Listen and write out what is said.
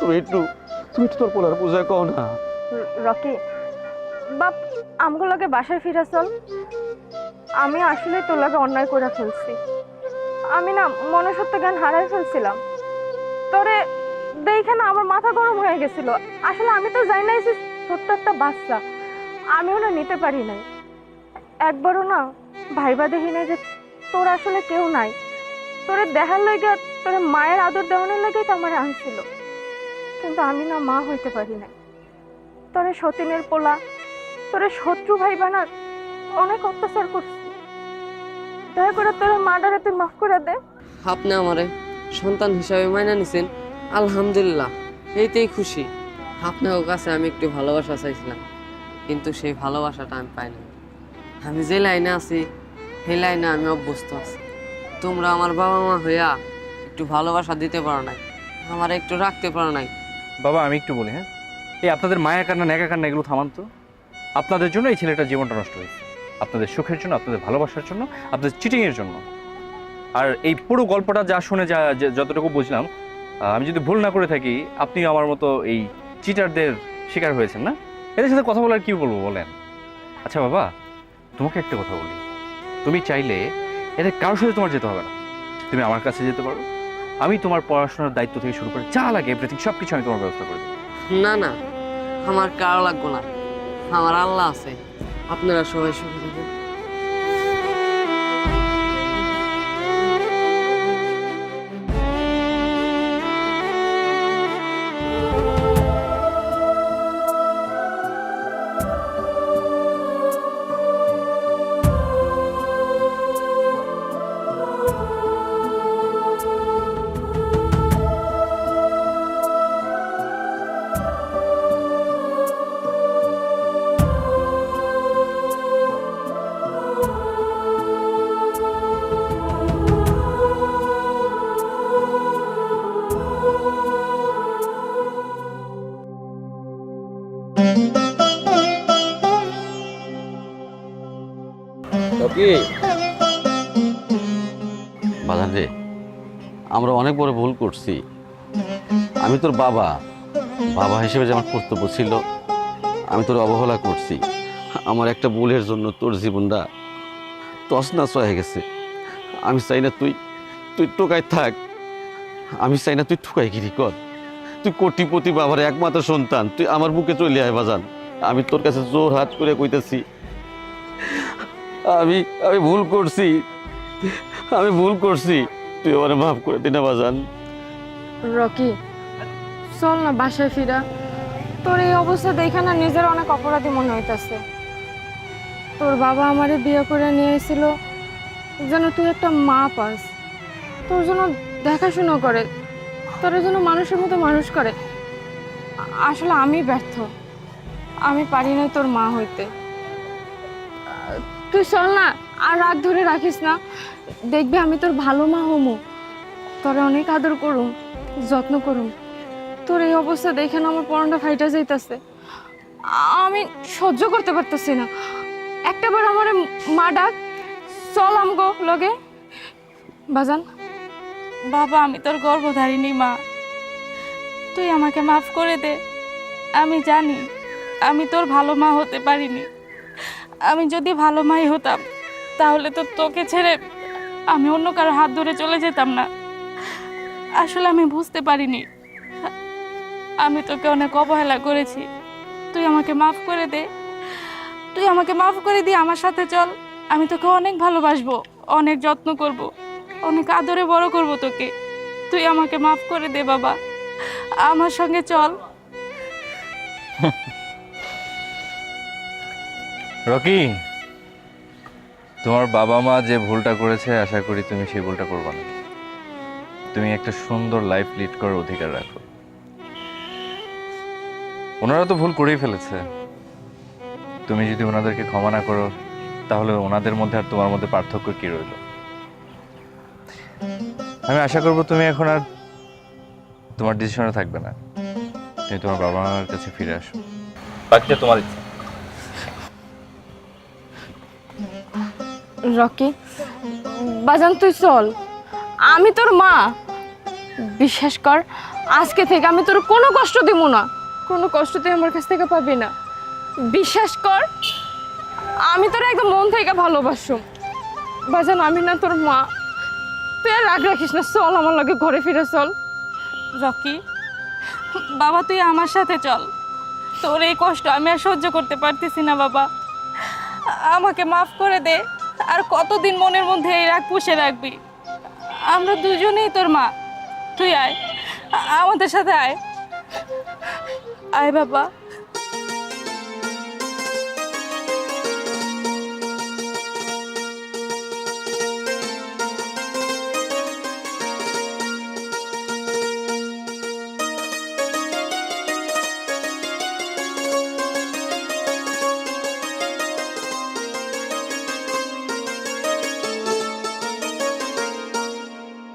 তুমি একটু তোর পোলার পূজা কও না। রকি বাপ, আমগুলোকে বাসায় ফিরে চল। আমি আসলে তোর লাগে অন্যায় করে ফেলছি। আমি না মনুষ্যত্ব জ্ঞান হারাই ফেলছিলাম। তোরে দেখে না আমার মাথা গরম হয়ে গেছিল। আসলে আমি তো জানি না যে ছোট্ট একটা বাচ্চা, আমিও না নিতে পারি নাই। একবারও না ভাইবা দেখি নাই যে তোর আসলে কেউ নাই। তোরে দেখার লাগে, তোর মায়ের আদর দেওয়ানোর লাগেই তো আমার আনছিল। কিন্তু আমি না মা হইতে পারি নাই। তোরে সতীনের পোলা, তোরে শত্রু ভাইবা না অনেক অত্যাচার করছি। দয়া করে তোর মাটারে তুই মাফ করে দে। আপনি আমারে সন্তান হিসাবে মাইনা নিছেন, আলহামদুলিল্লাহ, এইতেই খুশি। আপনার কাছে আমি একটু ভালোবাসা চাইছিলাম, কিন্তু সেই ভালোবাসাটা আমি পাই না। আমি যে লাইনে আছি সেই লাইনে আমি অভ্যস্ত আছি। তোমরা আমার বাবা মা হইয়া একটু ভালোবাসা দিতে পারো নাই, আমার একটু রাখতে পারো নাই। বাবা আমি একটু বলি, হ্যাঁ, এই আপনাদের মায়া কান্না ন্যাকা কান্না এগুলো থামান তো। আপনাদের জন্য এই ছেলেটার জীবনটা নষ্ট হয়েছে, আপনাদের সুখের জন্য, আপনাদের ভালোবাসার জন্য, আপনাদের চিটিংয়ের জন্য। আর এই পুরো গল্পটা যা শুনে যতটুকু বুঝলাম, আমি যদি ভুল না করে থাকি, আপনি আমার মতো এই চিটারদের শিকার হয়েছেন না? এদের সাথে কথা বলার কি বলবো বলেন? আচ্ছা বাবা, তোমাকে একটা কথা বলি, তুমি চাইলে এদের কারোর সাথে তোমার যেতে হবে না, তুমি আমার কাছে যেতে পারো। আমি তোমার পড়াশোনার দায়িত্ব থেকে শুরু করে যা লাগে এভরিথিং সব কিছু আমি তোমার ব্যবস্থা করে দেবো। না না, আমার কারো লাগবো না, আমার আল্লাহ আছে। আপনারা সবাই সুখে থাকুন। বাজান রে, আমরা অনেক বড় ভুল করছি। আমি তোর বাবা, বাবা হিসেবে যে আমার কর্তব্য ছিল, আমি তোর অবহেলা করছি। আমার একটা ভুলের জন্য তোর জীবনটা তছনছ হয়ে গেছে। আমি চাই না তুই টোকায় থাক, আমি চাই না তুই ঠুকাইগিরি কর। তুই কোটিপতি বাবার একমাত্র সন্তান, তুই আমার বুকে চলে আয় বাজান। আমি তোর কাছে জোর হাত করে কইতেছি, আমি আমি ভুল করছি, আমি ভুল করছি, তুই আমার মাফ করে দিনা বাজান। রকি চল না বাসায় ফিরা। তোর এই অবস্থা দেখে না নিজের অনেক অপরাধী মনে হইতেছে। তোর বাবা আমারে বিয়ে করে নিয়ে এসেছিল যেন তুই একটা মা পাস, তোর জন্য দেখাশুনো করে, তোর জন্য মানুষের মতো মানুষ করে। আসলে আমি ব্যর্থ, আমি পারি নাই তোর মা হইতে। তুই চল না, আর রাগ ধরে রাখিস না। দেখবি আমি তোর ভালো মা হমু, তোরে অনেক আদর করুম, যত্ন করুম। তোর এই অবস্থা দেখে না আমার পরনটা ফাইটা যাইতাছে। আমি সহ্য করতে পারতেছি না। একটাবার আমার মা ডাক, চল আমগো লগে। বাজান বাবা, আমি তোর গর্ভধারিণী মা, তুই আমাকে মাফ করে দে। আমি জানি আমি তোর ভালো মা হতে পারিনি। আমি যদি ভালো মাই হতাম তাহলে তো তোকে ছেড়ে আমি অন্য কারো হাত ধরে চলে যেতাম না। আসলে আমি বুঝতে পারিনি, আমি তোকে অনেক অবহেলা করেছি। তুই আমাকে মাফ করে দে, তুই আমাকে মাফ করে দিয়ে আমার সাথে চল। আমি তোকে অনেক ভালোবাসবো, অনেক যত্ন করব, অনেক আদরে বড় করব তোকে। তুই আমাকে মাফ করে দে বাবা, আমার সঙ্গে চল। রকি, তোমার বাবা মা যে ভুলটা করেছে আশা করি তুমি সেই ভুলটা করবে না। তুমি একটা সুন্দর লাইফ লিড করার অধিকার রাখো। ওনারা তো ভুল করেই ফেলেছে, তুমি যদি ওনাদেরকে ক্ষমা না করো তাহলে ওনাদের মধ্যে আর তোমার মধ্যে পার্থক্য কি রইল? আমি আশা করব তুমি এখন আর তোমার ডিসিশনে থাকবে না, তুমি তোমার বাবা মার কাছে ফিরে আসো। বাকিটা তোমার ইচ্ছা। রকি বাজান তুই চল, আমি তোর মা। বিশ্বাস কর আজকে থেকে আমি তোর কোনো কষ্ট দিব না, কোনো কষ্ট তুই আমার কাছ থেকে পাবি না। বিশ্বাস কর, আমি তোর একদম মন থেকে ভালোবাসুম। বাজান আমি না তোর মা, তুই আর রাগ রাখিস না, চল আমার লগে ঘরে ফিরে চল। রকি বাবা, তুই আমার সাথে চল। তোর এই কষ্ট আমি আর সহ্য করতে পারতেছি না বাবা, আমাকে মাফ করে দে। আর কতদিন মনের মধ্যে এই রাগ পুষে রাখবি? আমরা দুজনেই তোর মা। তুই আয়, আমাদের সাথে আয়, আয় বাবা।